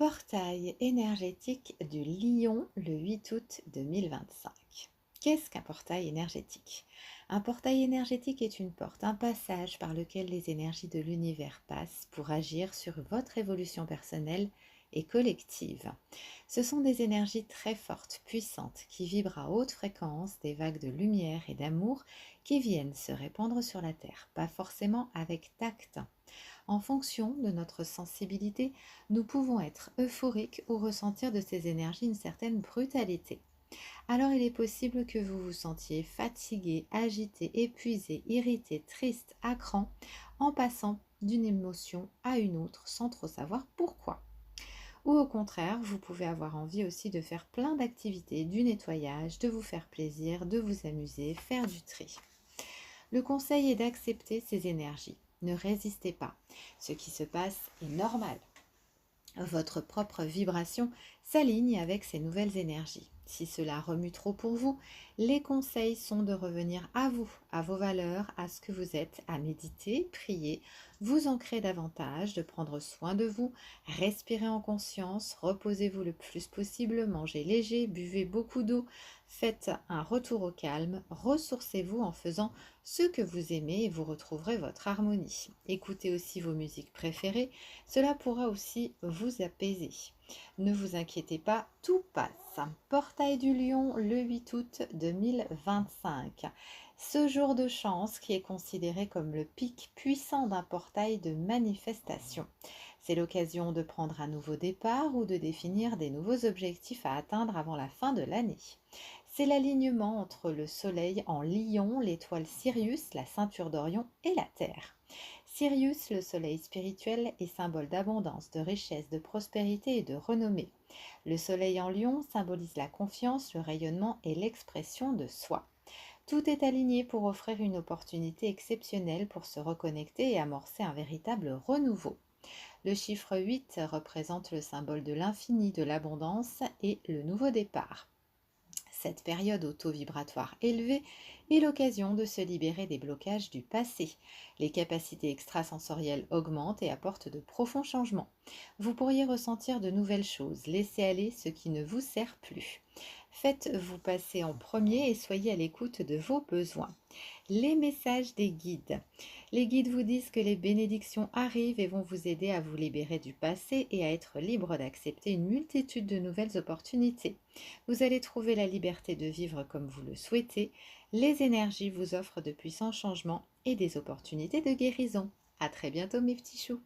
Portail énergétique du Lion le 8 août 2025. Qu'est-ce qu'un portail énergétique? Un portail énergétique est une porte, un passage par lequel les énergies de l'univers passent pour agir sur votre évolution personnelle et collective. Ce sont des énergies très fortes, puissantes, qui vibrent à haute fréquence, des vagues de lumière et d'amour qui viennent se répandre sur la Terre, pas forcément avec tact. En fonction de notre sensibilité, nous pouvons être euphoriques ou ressentir de ces énergies une certaine brutalité. Alors il est possible que vous vous sentiez fatigué, agité, épuisé, irrité, triste, à cran, en passant d'une émotion à une autre sans trop savoir pourquoi. Ou au contraire, vous pouvez avoir envie aussi de faire plein d'activités, du nettoyage, de vous faire plaisir, de vous amuser, faire du tri. Le conseil est d'accepter ces énergies. Ne résistez pas. Ce qui se passe est normal. Votre propre vibration s'aligne avec ces nouvelles énergies. Si cela remue trop pour vous, les conseils sont de revenir à vous, à vos valeurs, à ce que vous êtes, à méditer, prier, vous ancrer davantage, de prendre soin de vous, respirer en conscience, reposez-vous le plus possible, mangez léger, buvez beaucoup d'eau, faites un retour au calme, ressourcez-vous en faisant ce que vous aimez et vous retrouverez votre harmonie. Écoutez aussi vos musiques préférées, cela pourra aussi vous apaiser. Ne vous inquiétez pas, tout passe. Portail du Lion le 8 août 2025. Ce jour de chance qui est considéré comme le pic puissant d'un portail de manifestation. C'est l'occasion de prendre un nouveau départ ou de définir des nouveaux objectifs à atteindre avant la fin de l'année. C'est l'alignement entre le Soleil en Lion, l'étoile Sirius, la ceinture d'Orion et la Terre. Sirius, le soleil spirituel, est symbole d'abondance, de richesse, de prospérité et de renommée. Le soleil en Lion symbolise la confiance, le rayonnement et l'expression de soi. Tout est aligné pour offrir une opportunité exceptionnelle pour se reconnecter et amorcer un véritable renouveau. Le chiffre 8 représente le symbole de l'infini, de l'abondance et le nouveau départ. Cette période au taux vibratoire élevé est l'occasion de se libérer des blocages du passé. Les capacités extrasensorielles augmentent et apportent de profonds changements. Vous pourriez ressentir de nouvelles choses, laisser aller ce qui ne vous sert plus. Faites-vous passer en premier et soyez à l'écoute de vos besoins. Les messages des guides. Les guides vous disent que les bénédictions arrivent et vont vous aider à vous libérer du passé et à être libre d'accepter une multitude de nouvelles opportunités. Vous allez trouver la liberté de vivre comme vous le souhaitez. Les énergies vous offrent de puissants changements et des opportunités de guérison. À très bientôt mes petits choux.